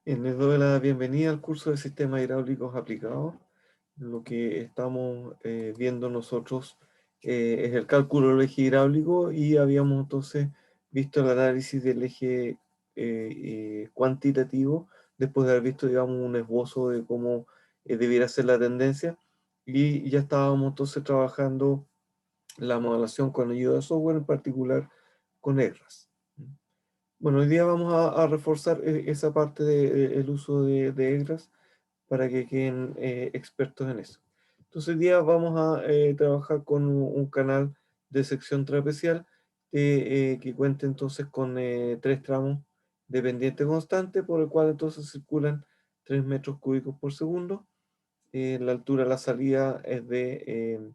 Les doy la bienvenida al curso de sistemas hidráulicos aplicados. Lo que estamos viendo nosotros es el cálculo del eje hidráulico y habíamos entonces visto el análisis del eje cuantitativo después de haber visto, digamos, un esbozo de cómo debiera ser la tendencia y ya estábamos entonces trabajando la modelación con ayuda de software, en particular con ERAS. Bueno, hoy día vamos a reforzar esa parte del uso de EGRAS para que queden expertos en eso. Entonces, hoy día vamos a trabajar con un canal de sección trapecial que cuente entonces con 3 tramos de pendiente constante, por el cual entonces circulan 3 metros cúbicos por segundo. La altura de la salida es de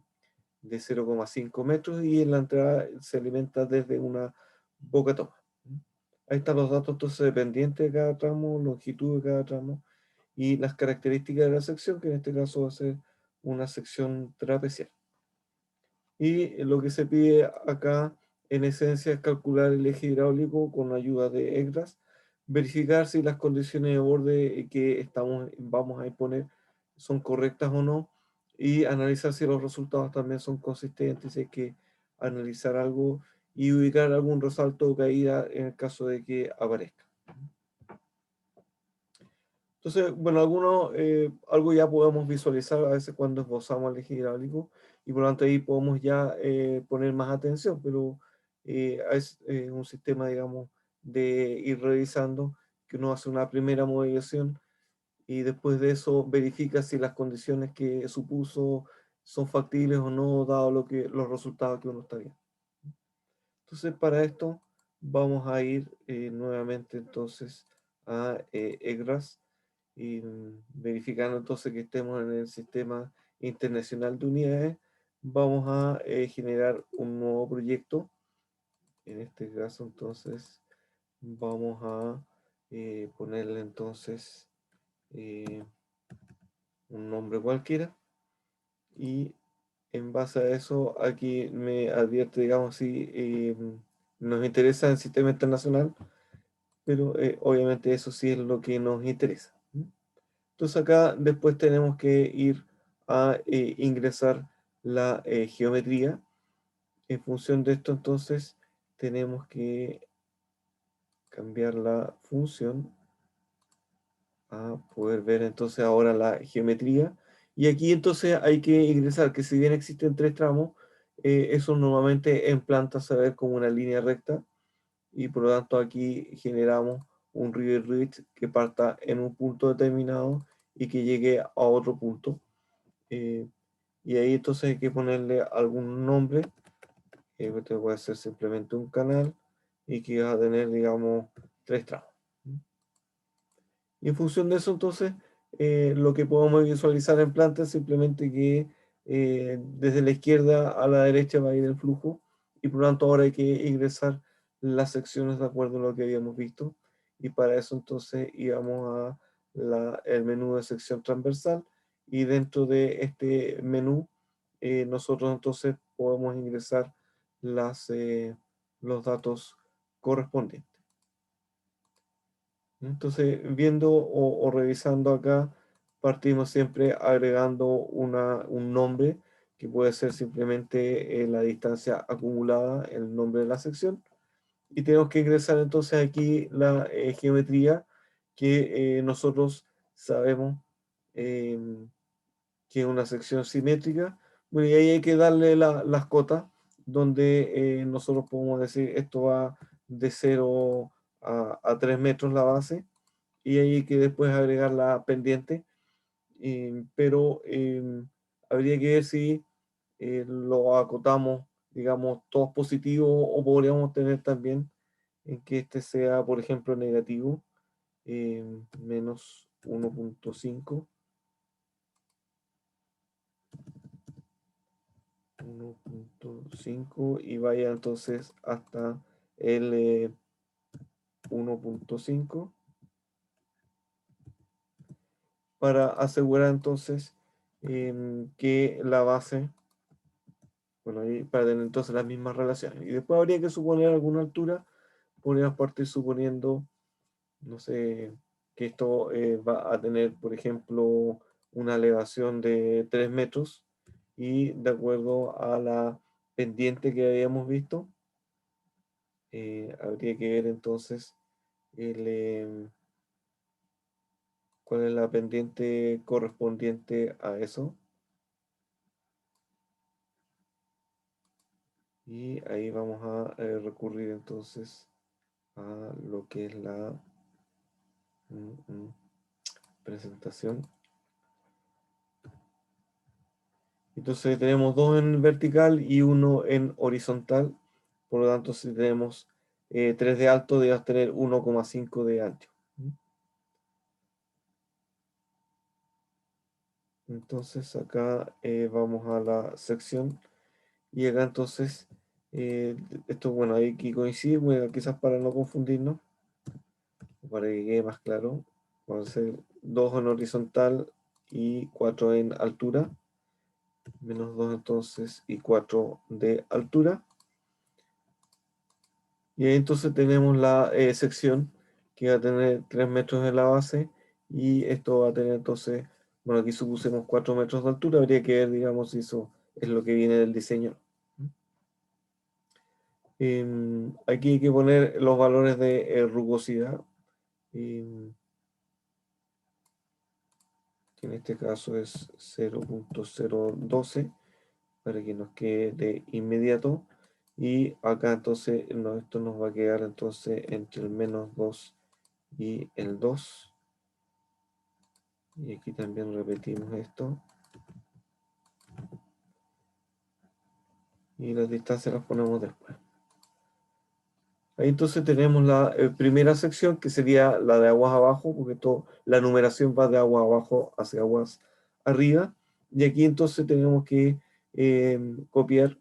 0,5 metros y en la entrada se alimenta desde una boca toma. Ahí están los datos entonces dependientes de cada tramo, longitud de cada tramo y las características de la sección, que en este caso va a ser una sección trapecial. Y lo que se pide acá en esencia es calcular el eje hidráulico con ayuda de EGRAS, verificar si las condiciones de borde que vamos a imponer son correctas o no, y analizar si los resultados también son consistentes, si hay que analizar algo y ubicar algún resalto o caída en el caso de que aparezca. Entonces, bueno, algo ya podemos visualizar a veces cuando esbozamos el eje hidráulico y por lo tanto ahí podemos ya poner más atención, pero es un sistema, digamos, de ir revisando, que uno hace una primera modelación y después de eso verifica si las condiciones que supuso son factibles o no, dado los resultados que uno está viendo. Entonces, para esto vamos a ir nuevamente entonces a EGRAS y verificando entonces que estemos en el sistema internacional de unidades, vamos a generar un nuevo proyecto. En este caso entonces vamos a ponerle entonces eh, un nombre cualquiera y en base a eso aquí me advierte, digamos, si nos interesa el sistema internacional, pero obviamente eso sí es lo que nos interesa. Entonces acá después tenemos que ir a ingresar la geometría. En función de esto entonces tenemos que cambiar la función a poder ver entonces ahora la geometría. Y aquí entonces hay que ingresar que si bien existen 3 tramos, eso normalmente en planta se ve como una línea recta y por lo tanto aquí generamos un river ridge que parta en un punto determinado y que llegue a otro punto. eh, y ahí entonces hay que ponerle algún nombre, este puede ser simplemente un canal y que va a tener, digamos, 3 tramos. Y en función de eso, entonces, lo que podemos visualizar en planta es simplemente que desde la izquierda a la derecha va a ir el flujo y por lo tanto ahora hay que ingresar las secciones de acuerdo a lo que habíamos visto y para eso entonces íbamos a el menú de sección transversal y dentro de este menú nosotros entonces podemos ingresar los datos correspondientes. Entonces, viendo o revisando acá, partimos siempre agregando un nombre que puede ser simplemente la distancia acumulada, el nombre de la sección. Y tenemos que ingresar entonces aquí la geometría que nosotros sabemos em, que es una sección simétrica. Bueno, y ahí hay que darle las cotas, donde nosotros podemos decir esto va de 0 a 3 metros la base, y ahí hay que después agregar la pendiente, pero habría que ver si lo acotamos, digamos, todos positivos o podríamos tener también en que este sea, por ejemplo, negativo, menos 1,5. 1,5 y vaya entonces hasta el 1,5 para asegurar entonces que la base, bueno, ahí para tener entonces las mismas relaciones. Y después habría que suponer alguna altura, podríamos partir suponiendo, no sé, que esto va a tener, por ejemplo, una elevación de 3 metros y de acuerdo a la pendiente que habíamos visto, habría que ver entonces cuál es la pendiente correspondiente a eso. Y ahí vamos a recurrir entonces a lo que es la mm, mm, presentación. Entonces tenemos dos en vertical y uno en horizontal. Por lo tanto, si tenemos 3 de alto, debes tener 1,5 de ancho. Entonces acá vamos a la sección y acá entonces, eh, esto bueno, hay que coincidir, bueno, quizás para no confundirnos, para que quede más claro, vamos a hacer 2 en horizontal y 4 en altura, menos 2 entonces y 4 de altura. Y ahí entonces tenemos la sección que va a tener 3 metros en la base y esto va a tener entonces, bueno, aquí supusimos 4 metros de altura, habría que ver, digamos, si eso es lo que viene del diseño. Aquí hay que poner los valores de rugosidad, em, que en este caso es 0,012 para que nos quede de inmediato. Y acá entonces esto nos va a quedar entonces entre el -2 y el 2. Y aquí también repetimos esto. Y las distancias las ponemos después. Ahí entonces tenemos la primera sección que sería la de aguas abajo, porque la numeración va de aguas abajo hacia aguas arriba. Y aquí entonces tenemos que copiar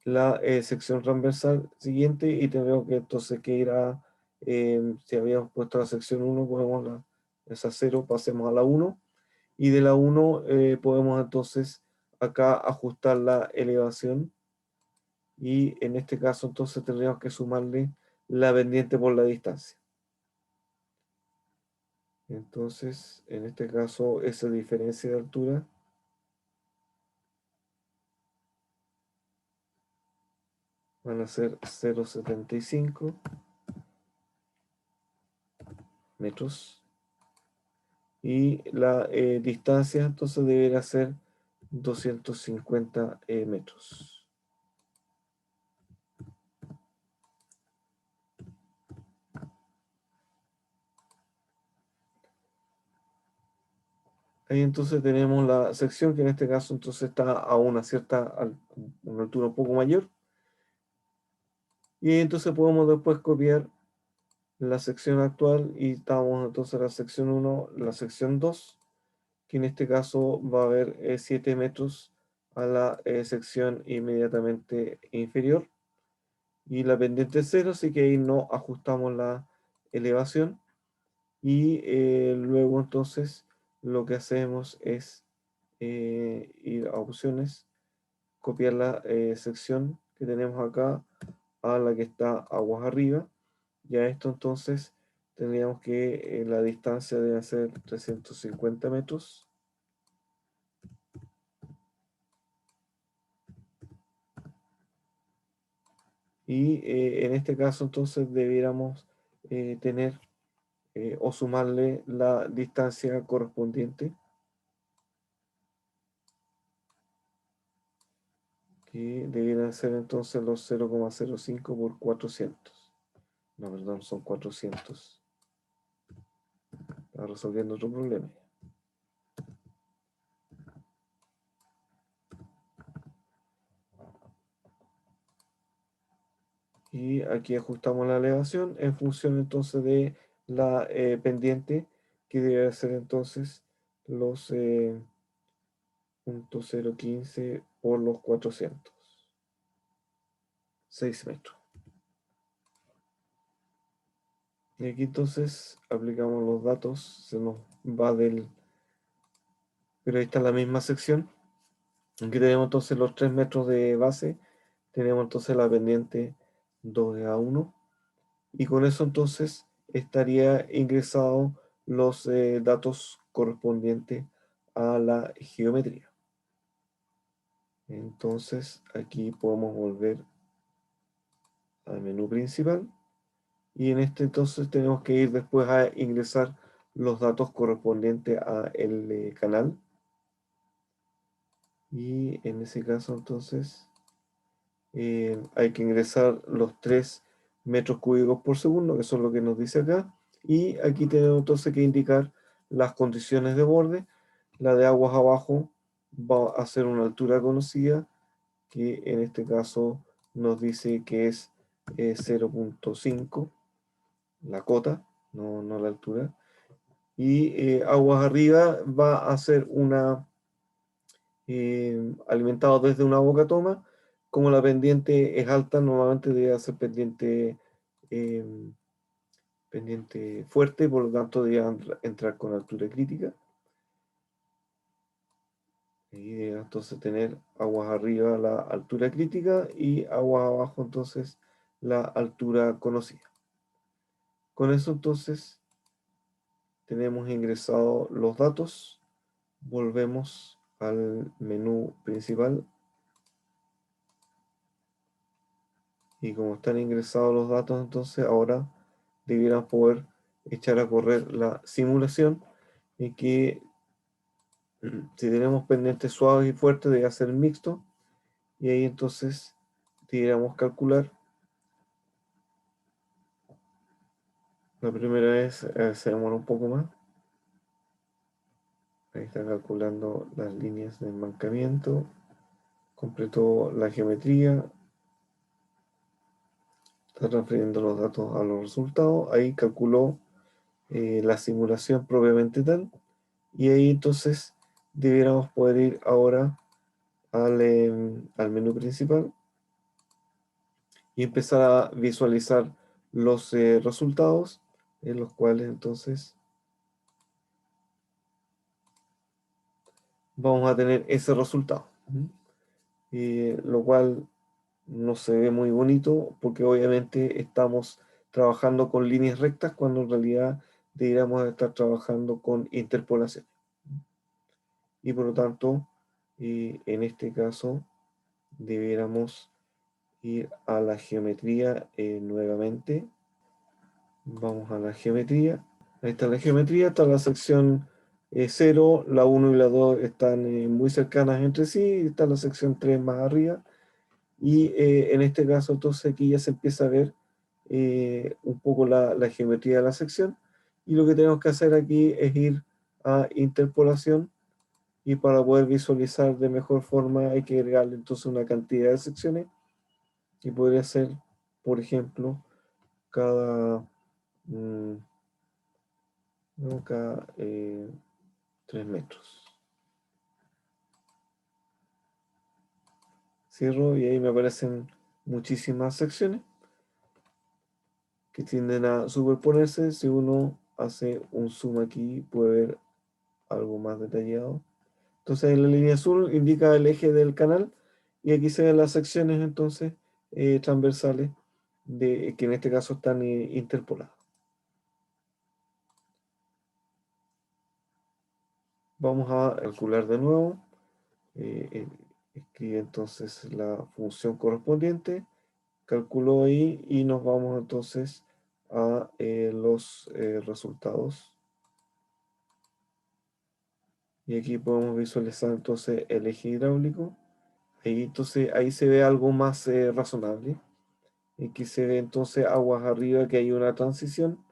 la sección transversal siguiente y tenemos que entonces que ir a, si habíamos puesto la sección 1, podemos esa 0, pasemos a la 1 y de la 1 podemos entonces acá ajustar la elevación y en este caso entonces tendríamos que sumarle la pendiente por la distancia. Entonces, en este caso, esa diferencia de altura van a ser 0,75 metros y la distancia entonces debería ser 250 metros. Ahí entonces tenemos la sección que en este caso entonces está a una una altura un poco mayor. Y entonces podemos después copiar la sección actual y estamos entonces la sección 1, la sección 2, que en este caso va a haber 7 metros a la sección inmediatamente inferior. Y la pendiente 0, así que ahí no ajustamos la elevación. Y luego entonces lo que hacemos es ir a opciones, copiar la sección que tenemos acá a la que está aguas arriba. Y a esto entonces tendríamos que la distancia debe ser 350 metros. Y en este caso entonces debiéramos tener o sumarle la distancia correspondiente, que debieran ser entonces los 0,05 por 400. No, perdón, son 400. Está resolviendo otro problema. Y aquí ajustamos la elevación en función entonces de la pendiente, que debe ser entonces los 0,015 por los 400. 6 metros. Y aquí entonces aplicamos los datos, se nos va pero ahí está la misma sección. Aquí tenemos entonces los 3 metros de base, tenemos entonces la pendiente 2A1 y con eso entonces estaría ingresado los datos correspondientes a la geometría. Entonces aquí podemos volver al menú principal y en este entonces tenemos que ir después a ingresar los datos correspondientes a el canal y en ese caso entonces hay que ingresar los 3 metros cúbicos por segundo, que eso es lo que nos dice acá. Y aquí tenemos entonces que indicar las condiciones de borde. La de aguas abajo va a ser una altura conocida, que en este caso nos dice que es 0.5, la cota, no la altura. Y aguas arriba va a ser una alimentado desde una boca toma. Como la pendiente es alta, normalmente debe ser eh, pendiente fuerte, por lo tanto debe entrar con altura crítica. Y debe entonces tener aguas arriba la altura crítica y aguas abajo entonces la altura conocida. Con eso entonces tenemos ingresado los datos. Volvemos al menú principal. Y como están ingresados los datos, entonces ahora debiéramos poder echar a correr la simulación y que si tenemos pendientes suaves y fuertes debe ser mixto y ahí entonces debiéramos calcular. La primera vez se demora un poco más. Ahí está calculando las líneas de enmarcamiento. Completó la geometría. Está transfiriendo los datos a los resultados. Ahí calculó la simulación propiamente tal. Y ahí entonces debiéramos poder ir ahora al menú principal y empezar a visualizar los resultados en los cuales entonces vamos a tener ese resultado. Lo cual no se ve muy bonito porque obviamente estamos trabajando con líneas rectas cuando en realidad deberíamos estar trabajando con interpolación. Y por lo tanto, en este caso, debiéramos ir a la geometría nuevamente. Vamos a la geometría. Ahí está la geometría, está la sección 0, la 1 y la 2 están muy cercanas entre sí, está la sección 3 más arriba. Y en este caso, entonces aquí ya se empieza a ver un poco la geometría de la sección. Y lo que tenemos que hacer aquí es ir a interpolación. Y para poder visualizar de mejor forma hay que agregarle entonces una cantidad de secciones. Y podría ser, por ejemplo, cada, mm, no, cada 3 metros. Cierro y ahí me aparecen muchísimas secciones que tienden a superponerse. Si uno hace un zoom aquí puede ver algo más detallado. Entonces en la línea azul indica el eje del canal y aquí se ven las secciones entonces transversales que en este caso están interpoladas. Vamos a calcular de nuevo. Escribe entonces la función correspondiente, calculó ahí y nos vamos entonces a los resultados. Y aquí podemos visualizar entonces el eje hidráulico. Ahí, entonces, ahí se ve algo más razonable. Aquí se ve entonces aguas arriba que hay una transición.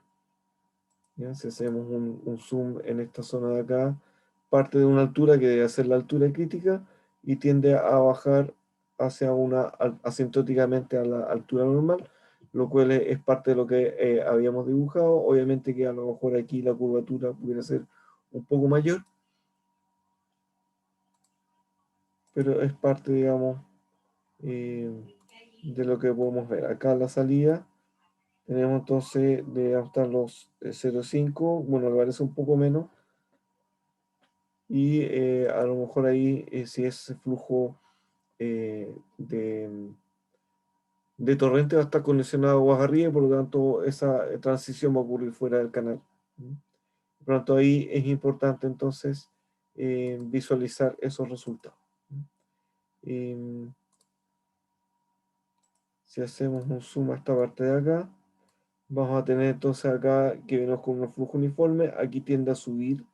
¿Ya? Si hacemos un zoom en esta zona de acá, parte de una altura que debe ser la altura crítica y tiende a bajar hacia asintóticamente a la altura normal, lo cual es parte de lo que habíamos dibujado. Obviamente que a lo mejor aquí la curvatura pudiera ser un poco mayor, pero es parte, digamos, eh, de lo que podemos ver. Acá la salida tenemos entonces de hasta los 0,5, bueno, me parece un poco menos, y a lo mejor ahí si es flujo de torrente va a estar condicionado a aguas arriba y por lo tanto esa transición va a ocurrir fuera del canal. Por lo tanto, ahí es importante entonces visualizar esos resultados. Em, si hacemos un zoom a esta parte de acá, vamos a tener entonces acá que venimos con un flujo uniforme, aquí tiende a subir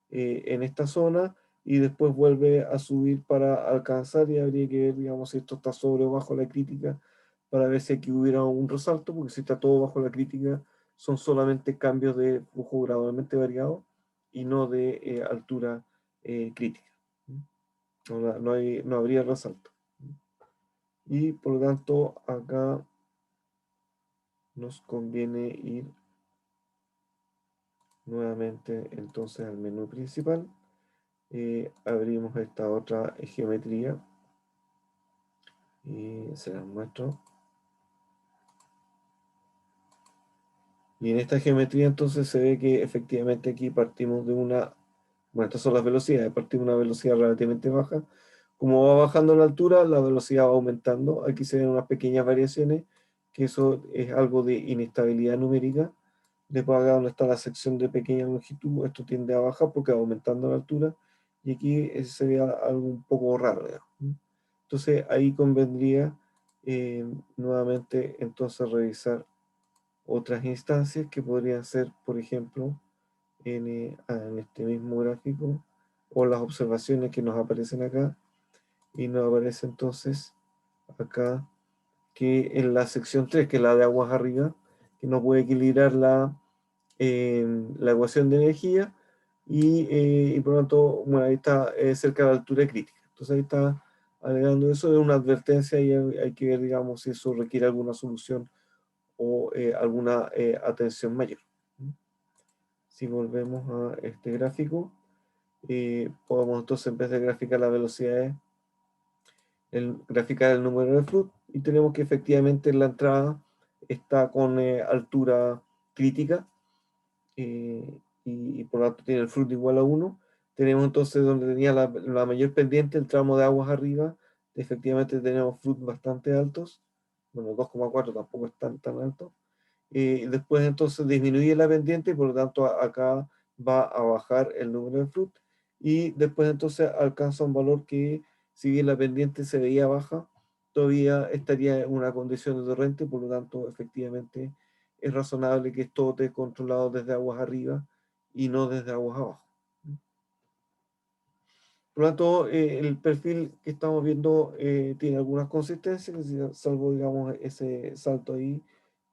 en esta zona y después vuelve a subir para alcanzar y habría que ver, digamos, si esto está sobre o bajo la crítica para ver si aquí hubiera un resalto, porque si está todo bajo la crítica son solamente cambios de flujo gradualmente variado y no de altura crítica. No habría resalto. Y por lo tanto acá nos conviene ir nuevamente entonces al menú principal. Abrimos esta otra geometría y se las muestro. Y en esta geometría entonces se ve que efectivamente aquí partimos de una, bueno, estas son las velocidades, partimos de una velocidad relativamente baja. Como va bajando la altura, la velocidad va aumentando. Aquí se ven unas pequeñas variaciones, que eso es algo de inestabilidad numérica. Después acá donde está la sección de pequeña longitud, esto tiende a bajar porque va aumentando la altura. Y aquí sería algo un poco raro, digamos. Entonces ahí convendría nuevamente entonces revisar otras instancias que podrían ser, por ejemplo, en este mismo gráfico, o las observaciones que nos aparecen acá, y nos aparece entonces acá que en la sección 3 que es la de aguas arriba, que nos puede equilibrar la ecuación de energía, y por lo tanto, bueno, ahí está cerca de la altura crítica. Entonces ahí está alegando eso, de una advertencia y hay que ver, digamos, si eso requiere alguna solución o alguna atención mayor. Si volvemos a este gráfico, podemos entonces, en vez de graficar las velocidades, graficar el número de Flood, y tenemos que efectivamente la entrada está con altura crítica, y por lo tanto tiene el Flood igual a 1. Tenemos entonces donde tenía la mayor pendiente, el tramo de aguas arriba, efectivamente tenemos Flood bastante altos, bueno, 2,4 tampoco es tan alto. Después entonces disminuye la pendiente y por lo tanto acá va a bajar el número de Flood, y después entonces alcanza un valor que, si bien la pendiente se veía baja, todavía estaría en una condición de torrente. Por lo tanto efectivamente es razonable que esto esté controlado desde aguas arriba y no desde aguas abajo. Por lo tanto, el perfil que estamos viendo tiene algunas consistencias, salvo, digamos, ese salto ahí,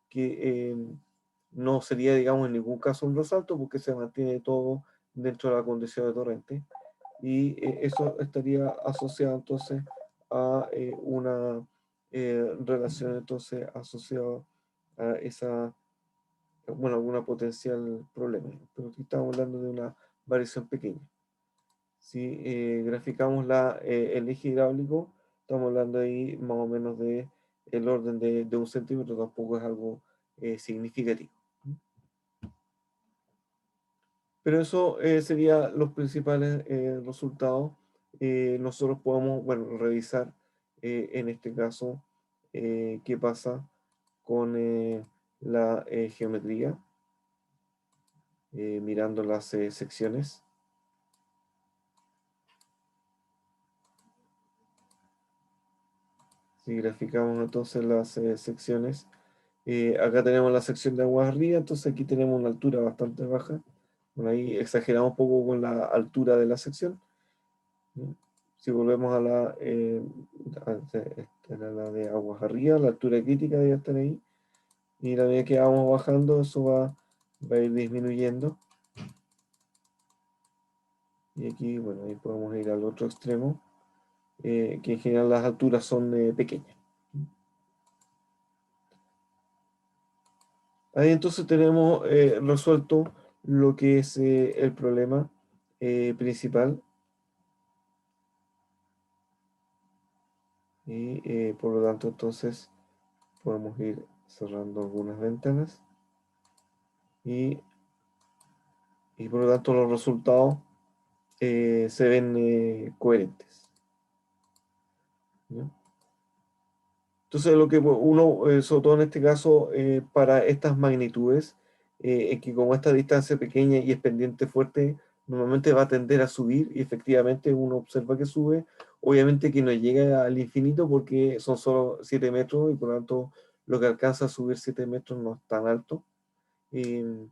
que no sería, digamos, en ningún caso un resalto, porque se mantiene todo dentro de la condición de torrente, y eso estaría asociado entonces a una relación entonces asociada a esa, bueno, alguna potencial problema, pero aquí estamos hablando de una variación pequeña. Si graficamos el eje hidráulico, estamos hablando ahí más o menos de el orden de 1 centímetro, tampoco es algo significativo. Pero eso serían los principales resultados. Nosotros podemos, bueno, revisar en este caso qué pasa con la geometría, mirando las secciones. Si graficamos entonces las secciones, acá tenemos la sección de aguas arriba, entonces aquí tenemos una altura bastante baja. Bueno, ahí exageramos un poco con la altura de la sección. Si volvemos a esta era la de aguas arriba, la altura crítica debe estar ahí. Y la medida que vamos bajando, eso va a ir disminuyendo. Y aquí, bueno, ahí podemos ir al otro extremo, que en general las alturas son pequeñas. Ahí entonces tenemos resuelto lo que es el problema principal, y por lo tanto entonces podemos ir cerrando algunas ventanas, y, y por lo tanto los resultados se ven coherentes, ¿no? Entonces lo que uno, sobre todo en este caso, para estas magnitudes, es que como esta distancia pequeña y es pendiente fuerte, normalmente va a tender a subir y efectivamente uno observa que sube, obviamente que no llega al infinito porque son solo 7 metros y por lo tanto lo que alcanza a subir 7 metros no es tan alto, eh,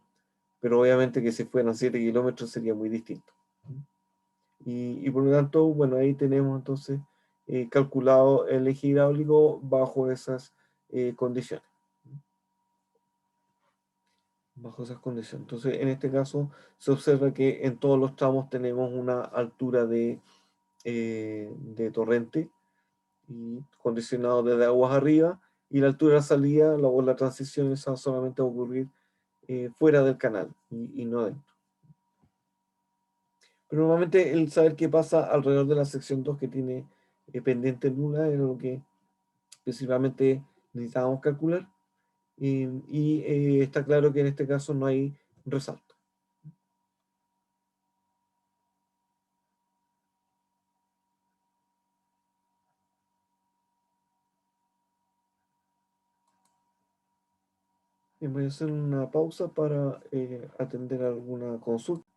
pero obviamente que si fueran 7 kilómetros sería muy distinto. Y por lo tanto, bueno, ahí tenemos entonces calculado el eje hidráulico bajo esas condiciones. Bajo esas condiciones. Entonces, en este caso, se observa que en todos los tramos tenemos una altura de torrente y condicionado desde aguas arriba, y la altura de salida, la transición esa solamente va a ocurrir fuera del canal y no dentro. Pero normalmente el saber qué pasa alrededor de la sección 2 que tiene pendiente nula es lo que principalmente necesitábamos calcular. Está claro que en este caso no hay resalto. Bien, voy a hacer una pausa para atender alguna consulta.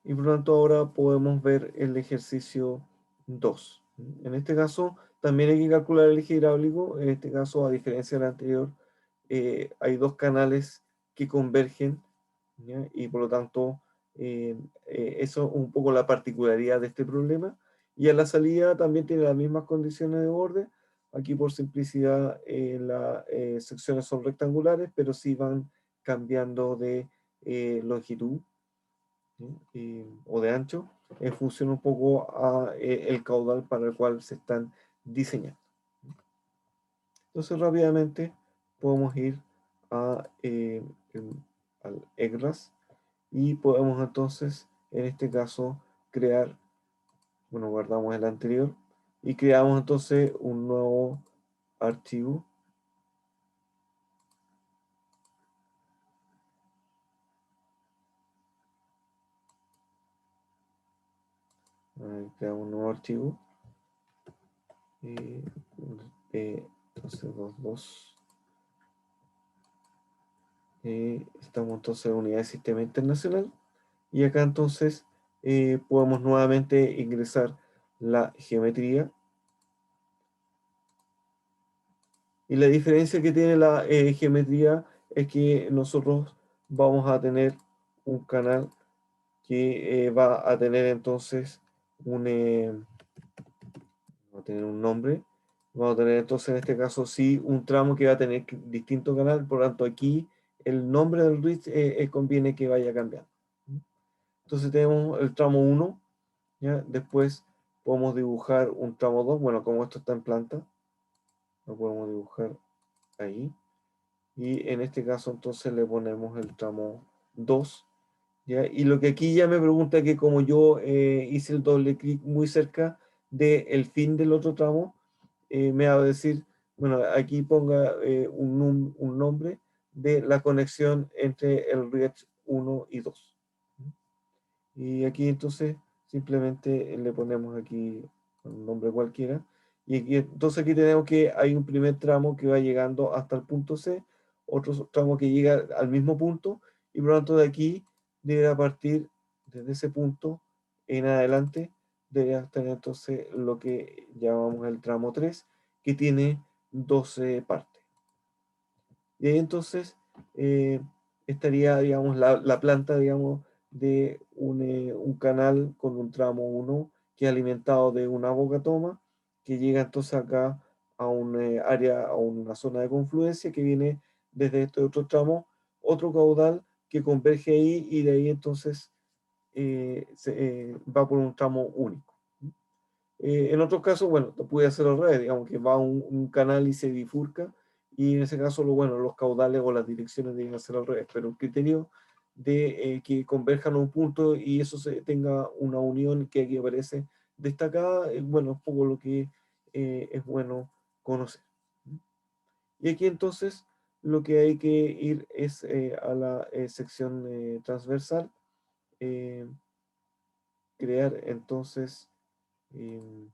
Y por lo tanto ahora podemos ver el ejercicio 2. En este caso también hay que calcular el eje hidráulico. En este caso, a diferencia del anterior, hay dos canales que convergen, ¿ya? Y por lo tanto eso es un poco la particularidad de este problema. Y a la salida también tiene las mismas condiciones de borde. Aquí por simplicidad las secciones son rectangulares, pero sí van cambiando de longitud, ¿sí? O de ancho, en función un poco a el caudal para el cual se están diseñando. Entonces rápidamente podemos ir a, al EGRAS y podemos entonces, en este caso, crear, bueno, guardamos el anterior y creamos entonces un nuevo archivo. Creamos un nuevo archivo. eh, entonces 22. Estamos entonces en unidad de sistema internacional y acá entonces podemos nuevamente ingresar la geometría, y la diferencia que tiene la geometría es que nosotros vamos a tener un canal que va a tener entonces va a tener un nombre. Vamos a tener entonces en este caso sí un tramo que va a tener distinto canal, por lo tanto aquí el nombre del RIS conviene que vaya cambiando. Entonces tenemos el tramo 1, ¿ya? Después podemos dibujar un tramo 2, bueno, como esto está en planta, lo podemos dibujar ahí. Y en este caso entonces le ponemos el tramo 2, ¿ya? Y lo que aquí ya me pregunta que como yo hice el doble clic muy cerca del fin del otro tramo, me va a decir, bueno, aquí ponga un nombre de la conexión entre el RIET 1 y 2. Y aquí entonces simplemente le ponemos aquí un nombre cualquiera. Y entonces aquí tenemos que hay un primer tramo que va llegando hasta el punto C, otro tramo que llega al mismo punto, y por lo tanto de aquí deberá partir desde ese punto en adelante, deberá tener entonces lo que llamamos el tramo 3 que tiene 12 partes. Y ahí entonces eh, estaría, digamos, la planta, digamos, de un canal con un tramo 1 que es alimentado de una boca toma, que llega entonces acá a un área, a una zona de confluencia que viene desde este otro tramo, otro caudal que converge ahí y de ahí entonces va por un tramo único. En otros casos, bueno, puede hacer al revés, digamos que va un canal y se bifurca, y en ese caso, bueno, los caudales o las direcciones deben ser al revés, pero el criterio de que converjan a un punto y eso tenga una unión que aquí aparece destacada, bueno, es un poco lo que es bueno conocer. Y aquí entonces lo que hay que ir es a la sección transversal, eh, crear entonces... em,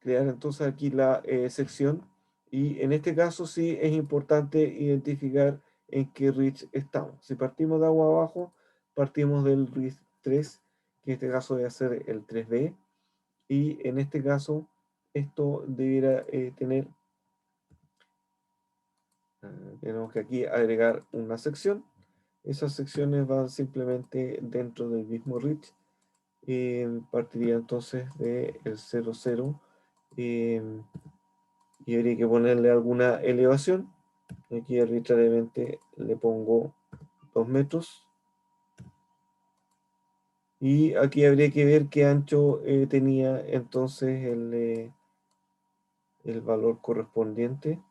crear entonces aquí la sección. Y en este caso sí es importante identificar en qué reach estamos. Si partimos de agua abajo, partimos del reach 3, que en este caso debe ser el 3B. Y en este caso, esto debiera tener, tenemos que aquí agregar una sección. Esas secciones van simplemente dentro del mismo reach. Partiría entonces del 00 y habría que ponerle alguna elevación. Aquí arbitrariamente le pongo 2 metros. Y aquí habría que ver qué ancho tenía entonces el valor correspondiente.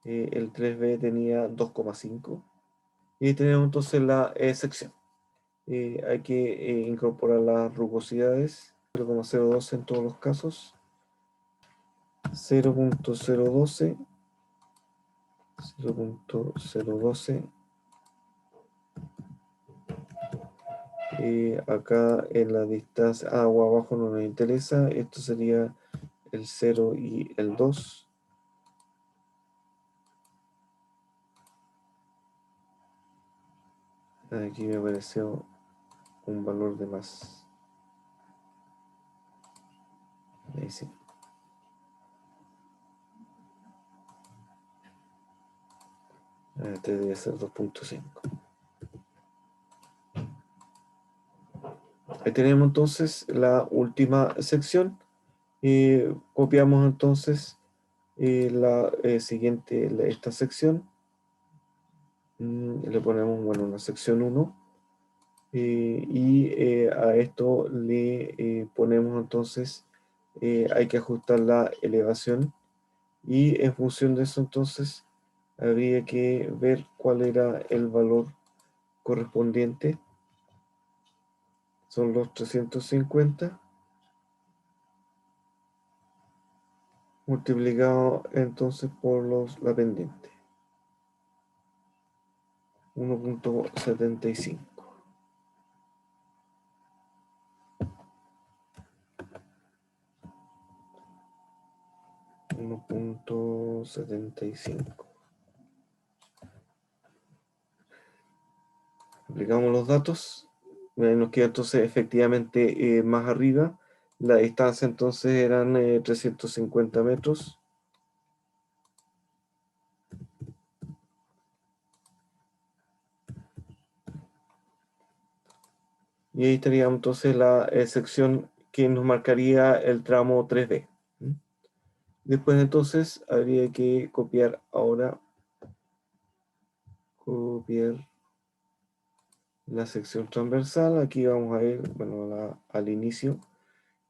El 3B tenía 2,5. Y tenemos entonces la sección. Hay que incorporar las rugosidades. 0,012 en todos los casos. 0,012. 0,012. Acá en la distancia agua abajo no nos interesa. Esto sería el 0 y el 2. Aquí me apareció un valor de más. Ahí sí. Este debe ser 2,5. Ahí tenemos entonces la última sección. Copiamos entonces la siguiente, esta sección. Le ponemos, bueno, una sección 1. Y a esto le ponemos entonces, hay que ajustar la elevación. Y en función de eso entonces habría que ver cuál era el valor correspondiente. Son los 350 multiplicado entonces por la pendiente. 1,75. 1,75. Aplicamos los datos. Nos queda entonces efectivamente más arriba. La distancia entonces eran 350 metros. Y ahí estaríamos entonces la sección que nos marcaría el tramo 3B. Después entonces habría que copiar ahora, copiar la sección transversal. Aquí vamos a ver, bueno, al inicio,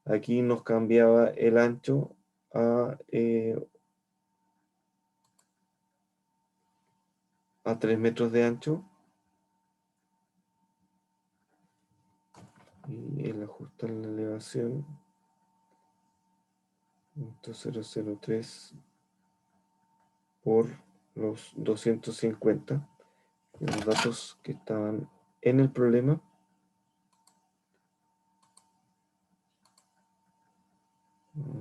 aquí nos cambiaba el ancho a 3 metros de ancho. Y el ajustar la elevación, 0,03 por los 250, los datos que estaban en el problema.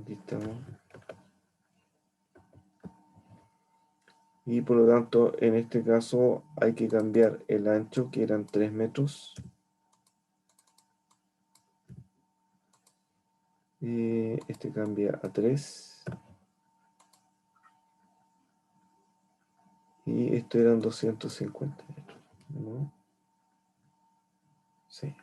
Aquí estamos. Y por lo tanto, en este caso hay que cambiar el ancho, que eran 3 metros. Este cambia a 3. Y esto eran 250 metros, ¿no? Sí.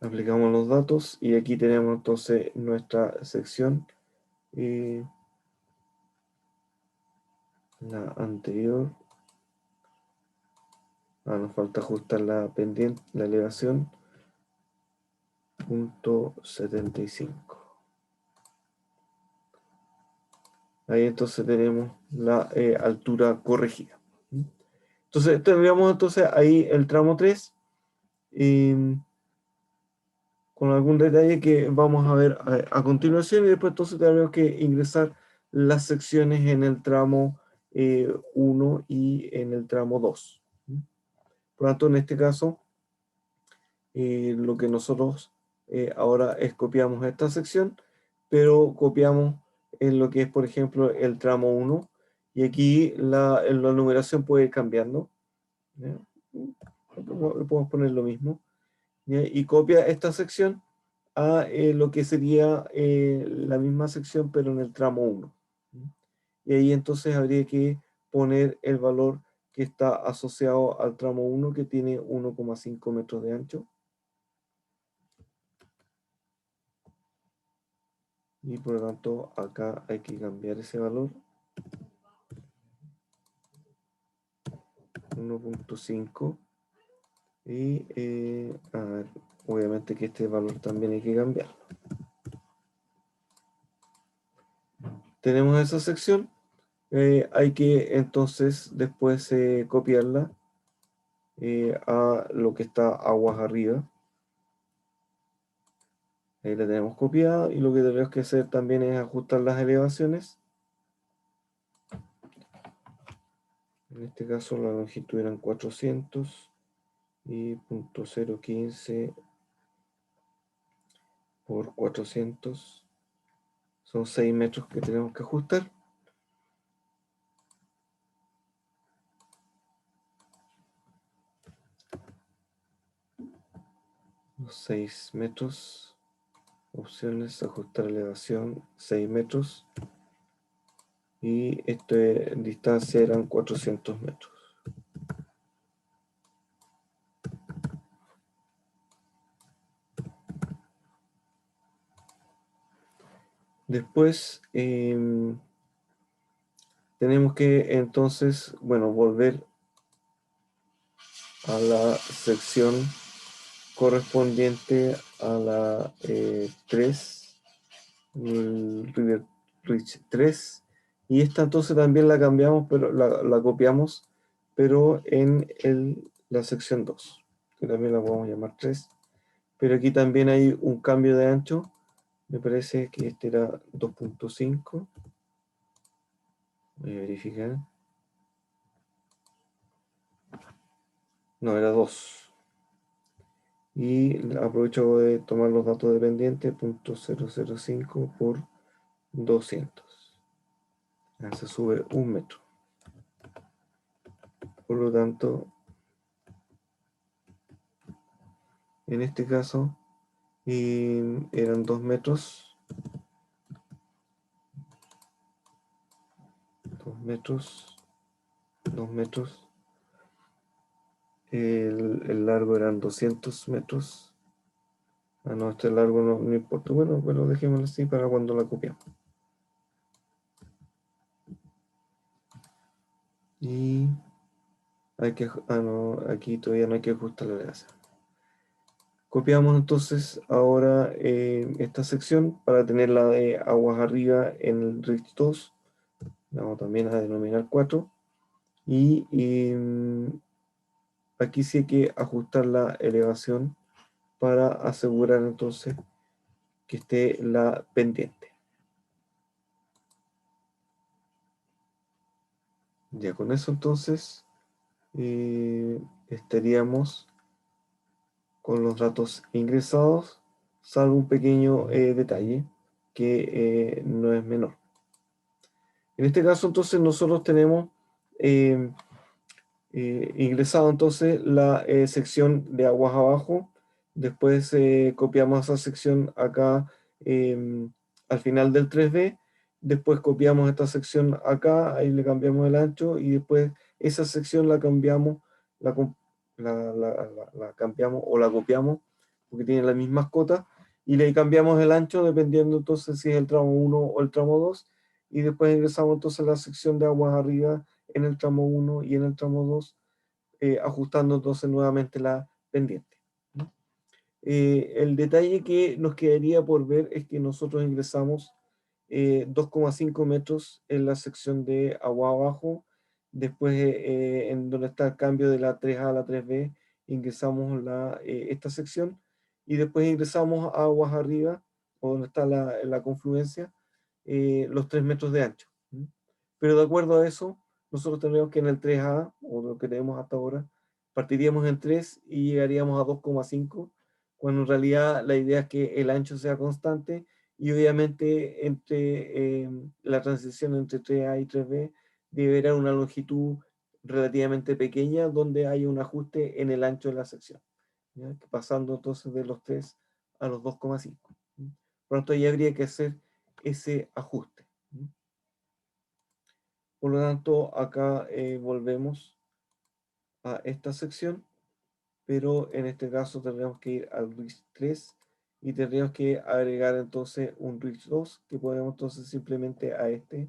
Aplicamos los datos y aquí tenemos entonces nuestra sección. La anterior. Nos falta ajustar la pendiente, la elevación. 0,75. Ahí entonces tenemos la altura corregida. Entonces tendríamos entonces ahí el tramo 3. Con algún detalle que vamos a ver a continuación, y después entonces tenemos que ingresar las secciones en el tramo 1 y en el tramo 2. Por lo tanto, en este caso, lo que nosotros ahora es copiamos esta sección, pero copiamos en lo que es, por ejemplo, el tramo 1, y aquí la numeración puede ir cambiando. ¿Ya? Podemos poner lo mismo. ¿Ya? Y copia esta sección a lo que sería la misma sección, pero en el tramo 1. Y ahí entonces habría que poner el valor que está asociado al tramo 1, que tiene 1,5 metros de ancho. Y por lo tanto acá hay que cambiar ese valor. 1,5. Y a ver, obviamente que este valor también hay que cambiarlo. Tenemos esa sección. Hay que entonces después copiarla a lo que está aguas arriba. Ahí la tenemos copiada, y lo que tenemos que hacer también es ajustar las elevaciones. En este caso la longitud eran 400 y 0.015 por 400. Son 6 metros que tenemos que ajustar. Los 6 metros. Opciones, ajustar elevación, 6 metros. Y esto en distancia eran 400 metros. Después tenemos que entonces, bueno, volver a la sección correspondiente a la 3, el River Ridge 3, y esta entonces también la cambiamos, pero la copiamos, pero en la sección 2, que también la podemos llamar 3, pero aquí también hay un cambio de ancho. Me parece que este era 2,5. Voy a verificar. No, era 2. Y aprovecho de tomar los datos de pendiente, 0,005 por 200. Se sube 1 metro. Por lo tanto, en este caso, eran 2 metros. 2 metros. 2 metros. El largo eran 200 metros. Ah, no, este largo no importa. Bueno, pero dejémoslo así para cuando la copiamos. Y hay que, no, aquí todavía no hay que ajustar la elevación. Copiamos entonces ahora esta sección para tenerla de aguas arriba en el RIT 2. Vamos también a denominar 4. Y aquí sí hay que ajustar la elevación para asegurar entonces que esté la pendiente. Ya con eso entonces estaríamos con los datos ingresados, salvo un pequeño detalle que no es menor. En este caso entonces nosotros tenemos eh, ingresado entonces la sección de aguas abajo. Después copiamos esa sección acá al final del 3D. Después copiamos esta sección acá, ahí le cambiamos el ancho, y después esa sección la cambiamos, la, la cambiamos o la copiamos porque tiene las mismas cotas, y le cambiamos el ancho dependiendo entonces si es el tramo 1 o el tramo 2, y después ingresamos entonces la sección de aguas arriba en el tramo 1 y en el tramo 2, ajustando entonces nuevamente la pendiente. El detalle que nos quedaría por ver es que nosotros ingresamos 2,5 metros en la sección de agua abajo. Después, en donde está el cambio de la 3A a la 3B, ingresamos esta sección, y después ingresamos a aguas arriba, o donde está la confluencia, los 3 metros de ancho. Pero de acuerdo a eso, nosotros tendríamos que en el 3A, o lo que tenemos hasta ahora, partiríamos en 3 y llegaríamos a 2,5, cuando en realidad la idea es que el ancho sea constante y obviamente entre la transición entre 3A y 3B debe haber una longitud relativamente pequeña donde hay un ajuste en el ancho de la sección, ¿ya? Pasando entonces de los 3 a los 2,5. Por lo tanto, ahí habría que hacer ese ajuste. Por lo tanto, acá volvemos a esta sección, pero en este caso tendríamos que ir al reach 3 y tendríamos que agregar entonces un reach 2 que podemos entonces simplemente a este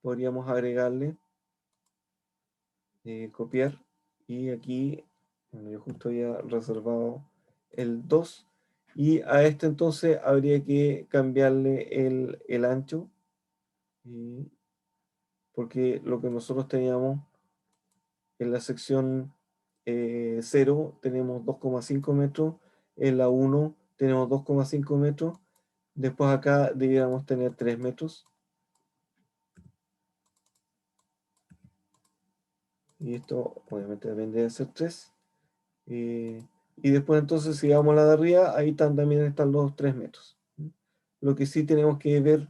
podríamos agregarle, copiar, y aquí, bueno, yo justo había reservado el 2 y a este entonces habría que cambiarle el ancho, porque lo que nosotros teníamos en la sección 0 tenemos 2,5 metros, en la 1 tenemos 2,5 metros, después acá deberíamos tener 3 metros, y esto obviamente depende de ser 3. Y después entonces si vamos a la de arriba, ahí también están los 3 metros. Lo que sí tenemos que ver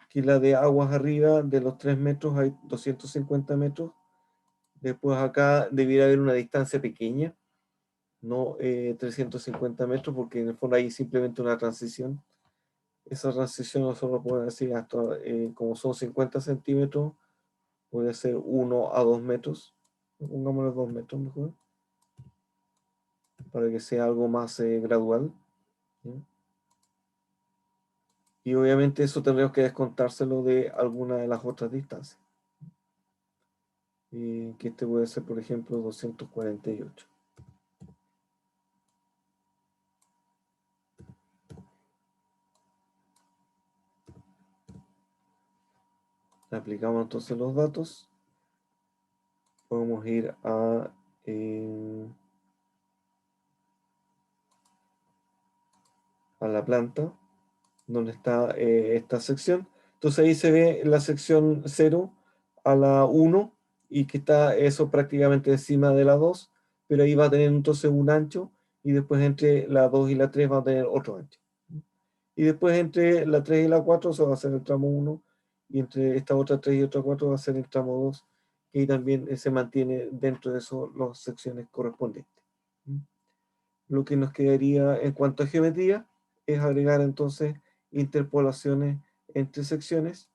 que la de aguas arriba de los 3 metros hay 250 metros, después acá debiera haber una distancia pequeña, no 350 metros, porque en el fondo hay simplemente una transición. Esa transición nosotros podemos decir hasta, como son 50 centímetros, puede ser 1 a 2 metros. Pongámosle 2 metros mejor, para que sea algo más gradual, ¿sí? Y obviamente eso tendríamos que descontárselo de alguna de las otras distancias. Que este puede ser, por ejemplo, 248. Aplicamos entonces los datos. Podemos ir a la planta donde está esta sección. Entonces ahí se ve la sección 0 a la 1 y que está eso prácticamente encima de la 2, pero ahí va a tener entonces un ancho y después entre la 2 y la 3 va a tener otro ancho. Y después entre la 3 y la 4 eso va a ser el tramo 1 y entre esta otra 3 y otra 4 va a ser el tramo 2, que ahí también se mantiene dentro de eso las secciones correspondientes. Lo que nos quedaría en cuanto a geometría es agregar entonces interpolaciones entre secciones.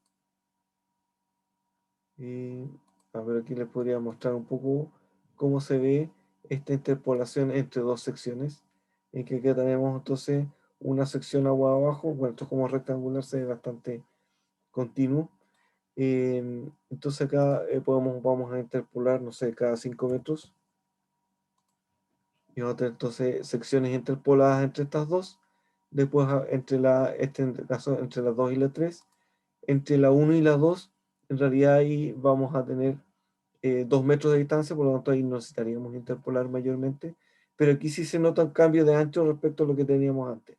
A ver, aquí les podría mostrar un poco cómo se ve esta interpolación entre dos secciones. En que aquí tenemos entonces una sección agua abajo. Bueno, esto como rectangular se ve bastante continuo. Entonces acá vamos a interpolar, no sé, cada 5 metros. Y vamos a tener entonces secciones interpoladas entre estas dos. Después en este caso, entre las 2 y la 3. Entre la 1 y la 2, en realidad ahí vamos a tener 2 metros de distancia, por lo tanto ahí no necesitaríamos interpolar mayormente. Pero aquí sí se nota un cambio de ancho respecto a lo que teníamos antes.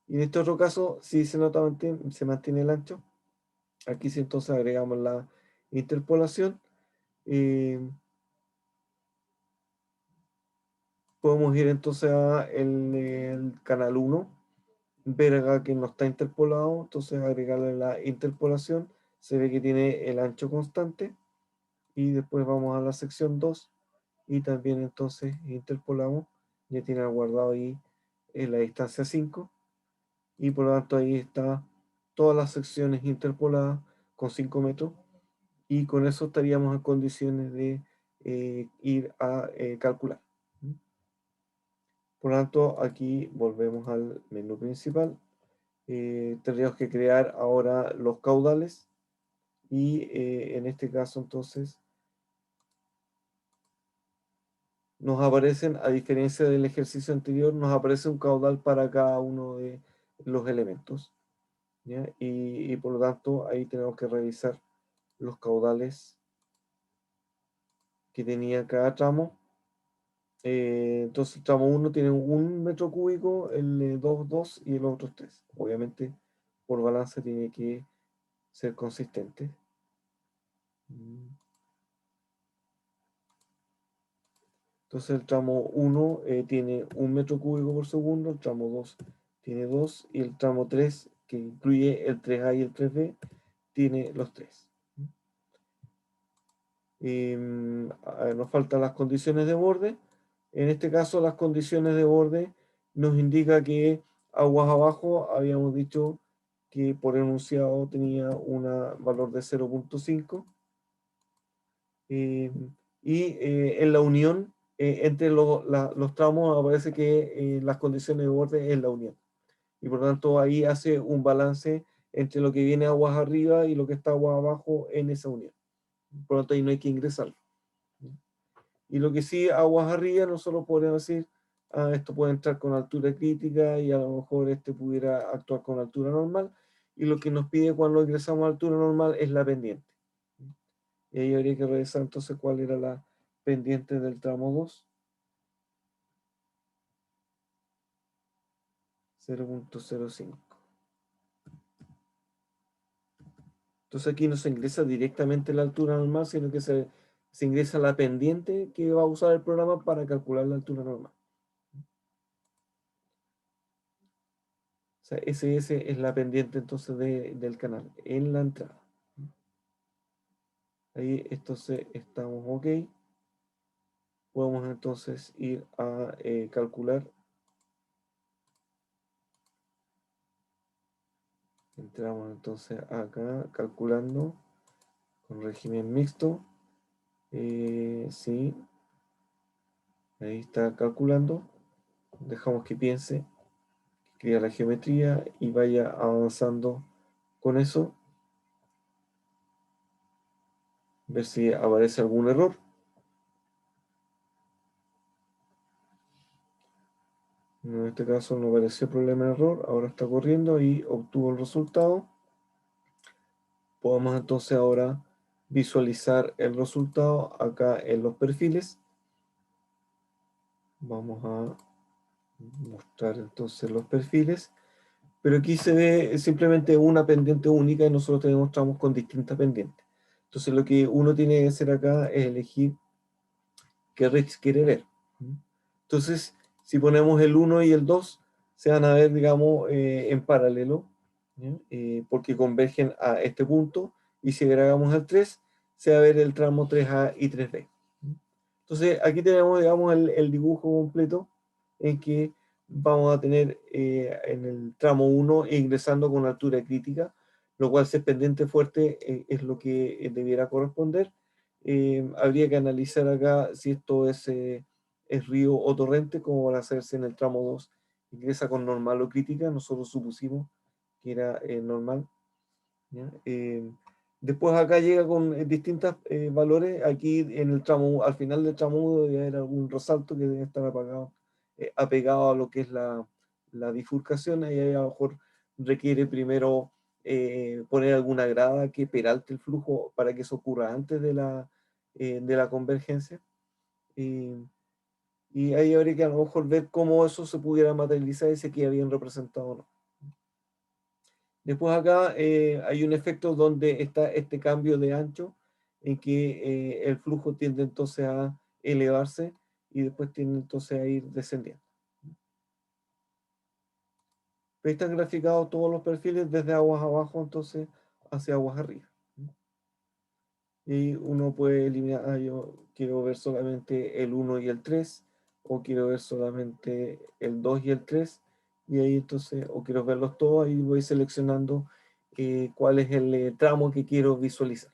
Y en este otro caso sí se nota, se mantiene el ancho. Aquí sí entonces agregamos la interpolación. Eh, Podemos ir entonces a el canal 1, ver acá que no está interpolado, entonces agregarle la interpolación, se ve que tiene el ancho constante, y después vamos a la sección 2 y también entonces interpolamos, ya tiene guardado ahí la distancia 5 y por lo tanto ahí está todas las secciones interpoladas con 5 metros y con eso estaríamos en condiciones de ir a calcular. Por lo tanto, aquí volvemos al menú principal. Tendríamos que crear ahora los caudales y en este caso entonces nos aparecen, a diferencia del ejercicio anterior, nos aparece un caudal para cada uno de los elementos, ¿ya? Y por lo tanto ahí tenemos que revisar los caudales que tenía cada tramo. Entonces el tramo 1 tiene 1 metro cúbico, el 2 2 y el otro 3. Obviamente por balance tiene que ser consistente. Entonces el tramo 1 tiene 1 metro cúbico por segundo, el tramo 2 tiene 2 y el tramo 3, que incluye el 3A y el 3B, tiene los 3. Nos faltan las condiciones de borde. En este caso, las condiciones de borde nos indica que aguas abajo habíamos dicho que por enunciado tenía un valor de 0,5. Y en la unión, entre los tramos aparece que las condiciones de borde es la unión. Y por lo tanto ahí hace un balance entre lo que viene aguas arriba y lo que está aguas abajo en esa unión. Por lo tanto ahí no hay que ingresar. Y lo que sí, aguas arriba, nosotros podríamos decir, esto puede entrar con altura crítica y a lo mejor este pudiera actuar con altura normal. Y lo que nos pide cuando ingresamos a altura normal es la pendiente. Y ahí habría que revisar entonces cuál era la pendiente del tramo 2. 0,05. Entonces aquí no se ingresa directamente la altura normal, sino que se ingresa la pendiente que va a usar el programa para calcular la altura normal. O sea, SS es la pendiente entonces del canal en la entrada. Ahí entonces estamos ok. Podemos entonces ir a calcular. Entramos entonces acá calculando con régimen mixto. Sí, ahí está calculando. Dejamos que piense, que crea la geometría y vaya avanzando con eso. Ver si aparece algún error. En este caso no apareció problema de error. Ahora está corriendo y obtuvo el resultado. Podemos entonces ahora visualizar el resultado acá en los perfiles. Vamos a mostrar entonces los perfiles. Pero aquí se ve simplemente una pendiente única y nosotros tenemos tramos con distintas pendientes. Entonces lo que uno tiene que hacer acá es elegir qué REX quiere ver. Entonces, si ponemos el 1 y el 2, se van a ver, digamos, en paralelo, porque convergen a este punto, y si agregamos el 3, se va a ver el tramo 3A y 3B. Entonces, aquí tenemos, digamos, el dibujo completo en que vamos a tener en el tramo 1 ingresando con altura crítica, lo cual si es pendiente fuerte es lo que debiera corresponder. Habría que analizar acá si esto es río o torrente, como van a hacerse en el tramo 2. Ingresa con normal o crítica, nosotros supusimos que era normal. ¿Ya? Después acá llega con distintos valores. Aquí en el tramo, al final del tramo 1 debe haber algún resalto que debe estar apegado a lo que es la bifurcación. Ahí a lo mejor requiere primero poner alguna grada que peralte el flujo para que eso ocurra antes de la convergencia. Y ahí habría que a lo mejor ver cómo eso se pudiera materializar y si queda bien representado o no. Después acá hay un efecto donde está este cambio de ancho en que el flujo tiende entonces a elevarse y después tiende entonces a ir descendiendo. Ahí están graficados todos los perfiles desde aguas abajo entonces hacia aguas arriba. Y uno puede eliminar, yo quiero ver solamente el 1 y el 3, o quiero ver solamente el 2 y el 3, y ahí entonces, o quiero verlos todos, ahí voy seleccionando cuál es el tramo que quiero visualizar.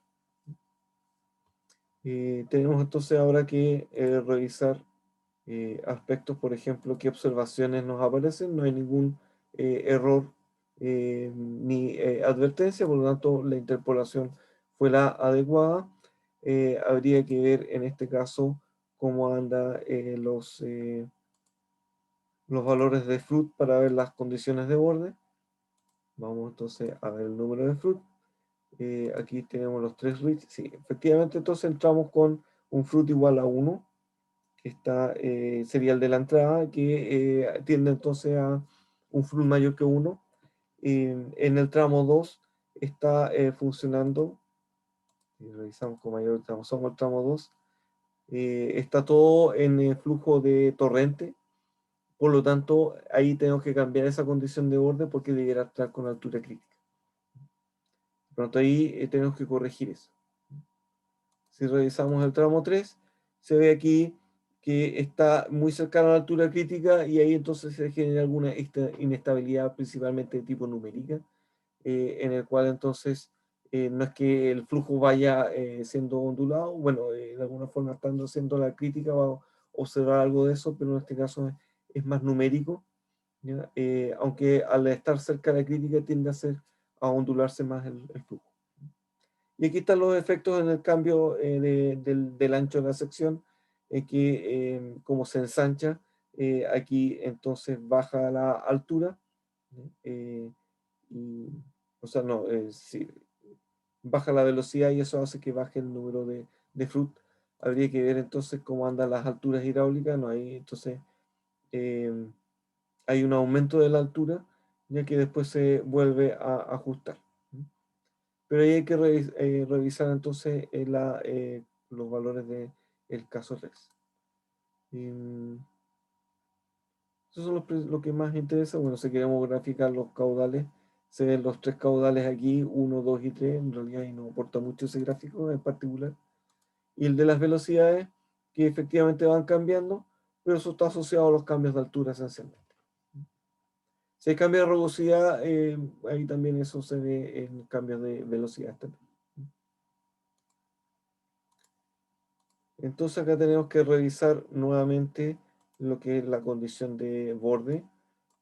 Tenemos entonces ahora que revisar aspectos, por ejemplo, qué observaciones nos aparecen, no hay ningún error ni advertencia, por lo tanto la interpolación fue la adecuada. Habría que ver en este caso cómo andan los valores de fruit para ver las condiciones de borde. Vamos entonces a ver el número de fruit. Aquí tenemos los 3 reads. Sí, efectivamente entonces entramos con un fruit igual a 1, que sería el de la entrada, que tiende entonces a un fruit mayor que 1. En el tramo 2 está funcionando, y revisamos con mayor tramo, somos el tramo 2, Está todo en flujo de torrente, por lo tanto, ahí tenemos que cambiar esa condición de borde porque deberá estar con altura crítica. Por lo tanto, ahí tenemos que corregir eso. Si revisamos el tramo 3, se ve aquí que está muy cercano a la altura crítica y ahí entonces se genera alguna inestabilidad principalmente de tipo numérica, en el cual entonces no es que el flujo vaya siendo ondulado, bueno, de alguna forma estando siendo la crítica va a observar algo de eso, pero en este caso es más numérico, ¿ya? Aunque al estar cerca de la crítica tiende a ondularse más el flujo. Y aquí están los efectos en el cambio del ancho de la sección, que como se ensancha, aquí entonces baja la altura, eh, y, o sea, no, sí, baja la velocidad y eso hace que baje el número de Froude. Habría que ver entonces cómo andan las alturas hidráulicas, no hay, entonces eh, hay un aumento de la altura, ya que después se vuelve a ajustar. Pero ahí hay que revisar entonces los valores del caso Rex. Eso son lo que más interesa. Bueno, si queremos graficar los caudales, se ven los tres caudales aquí, uno, 2 y 3. En realidad ahí no aporta mucho ese gráfico en particular. Y el de las velocidades, que efectivamente van cambiando, pero eso está asociado a los cambios de altura esencialmente. Si hay cambio de rugosidad, ahí también eso se ve en cambios de velocidad también. Entonces acá tenemos que revisar nuevamente lo que es la condición de borde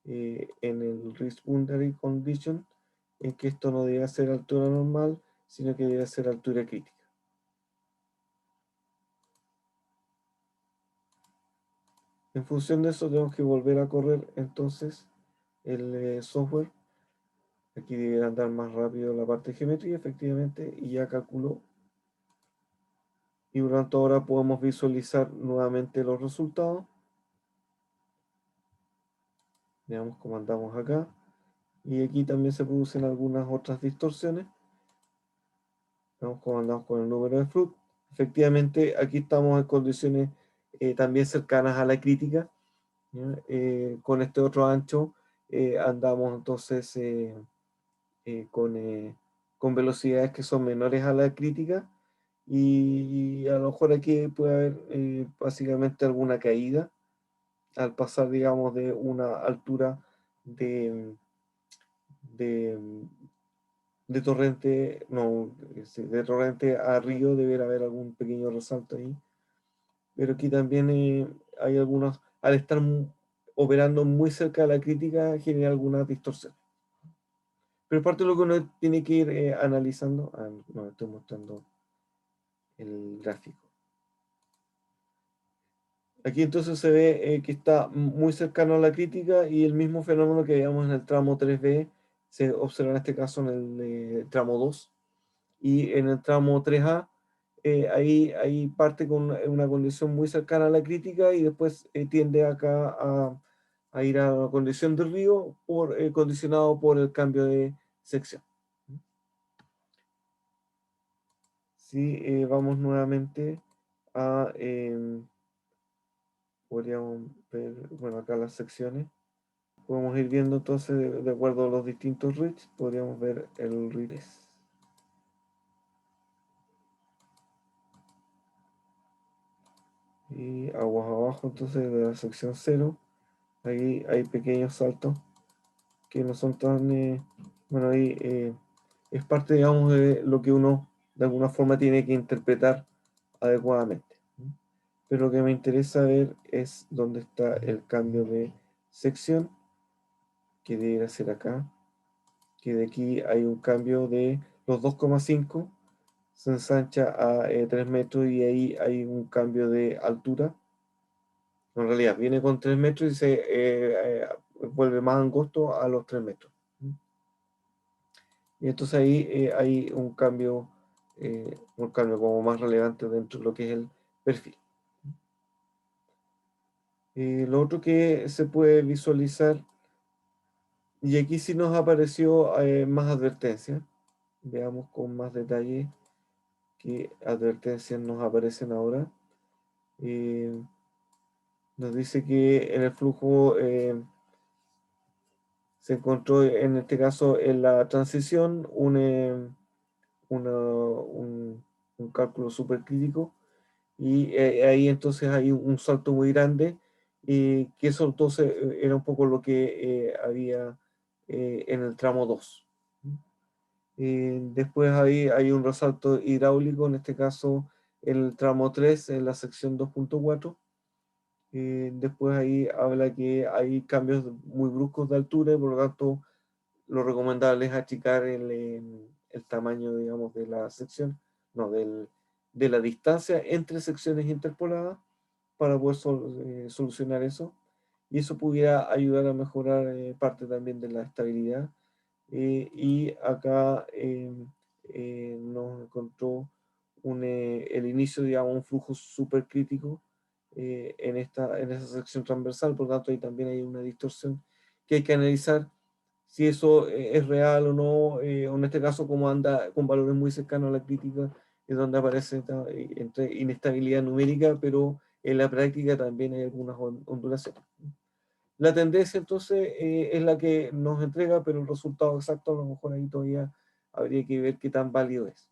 en el Risk Boundary Condition, en que esto no debe ser altura normal, sino que debe ser altura crítica. En función de eso tenemos que volver a correr entonces el software. Aquí debe andar más rápido la parte de geometría, efectivamente, y ya calculó. Y durante ahora podemos visualizar nuevamente los resultados. Veamos cómo andamos acá. Y aquí también se producen algunas otras distorsiones. Veamos cómo andamos con el número de Froude. Efectivamente, aquí estamos en condiciones también cercanas a la crítica, ¿ya? Con este otro ancho andamos entonces eh, con, eh, con velocidades que son menores a la crítica y a lo mejor aquí puede haber básicamente alguna caída al pasar, digamos, de una altura de, de, de torrente, no, sí, de torrente a río, debería haber algún pequeño resalto ahí. Pero aquí también hay algunos, al estar operando muy cerca de la crítica, genera alguna distorsión. Pero parte de lo que uno tiene que ir analizando, no, estoy mostrando el gráfico. Aquí entonces se ve que está muy cercano a la crítica y el mismo fenómeno que veíamos en el tramo 3B se observa en este caso en el tramo 2 y en el tramo 3A ahí parte con una condición muy cercana a la crítica y después tiende acá a ir a la condición de río condicionado por el cambio de sección. Si vamos nuevamente a, podríamos ver, bueno, acá las secciones. Podemos ir viendo entonces de acuerdo a los distintos reads, podríamos ver el read. Y aguas abajo entonces de la sección 0, ahí hay pequeños saltos que no son tan, bueno, ahí es parte, digamos, de lo que uno de alguna forma tiene que interpretar adecuadamente. Pero lo que me interesa ver es dónde está el cambio de sección, que debería ser acá, que de aquí hay un cambio de los 2,5, se ensancha a 3 metros y ahí hay un cambio de altura. En realidad viene con 3 metros y se vuelve más angosto a los 3 metros. Y entonces ahí hay un cambio como más relevante dentro de lo que es el perfil. Lo otro que se puede visualizar, y aquí sí nos apareció más advertencias, veamos con más detalle qué advertencias nos aparecen ahora. Eh, Nos dice que en el flujo se encontró en este caso en la transición un cálculo súper crítico y ahí entonces hay un salto muy grande y que eso entonces era un poco lo que había en el tramo 2. Después ahí hay un resalto hidráulico, en este caso en el tramo 3 en la sección 2.4. Después ahí habla que hay cambios muy bruscos de altura y por lo tanto lo recomendable es achicar el tamaño, digamos, de la sección, no, de la distancia entre secciones interpoladas para poder solucionar eso. Y eso pudiera ayudar a mejorar parte también de la estabilidad. Y acá nos encontró el inicio, digamos, un flujo súper crítico en esa sección transversal, por lo tanto ahí también hay una distorsión que hay que analizar si eso es real o no, o en este caso como anda con valores muy cercanos a la crítica, es donde aparece entre inestabilidad numérica, pero en la práctica también hay algunas ondulaciones. La tendencia entonces es la que nos entrega, pero el resultado exacto a lo mejor ahí todavía habría que ver qué tan válido es.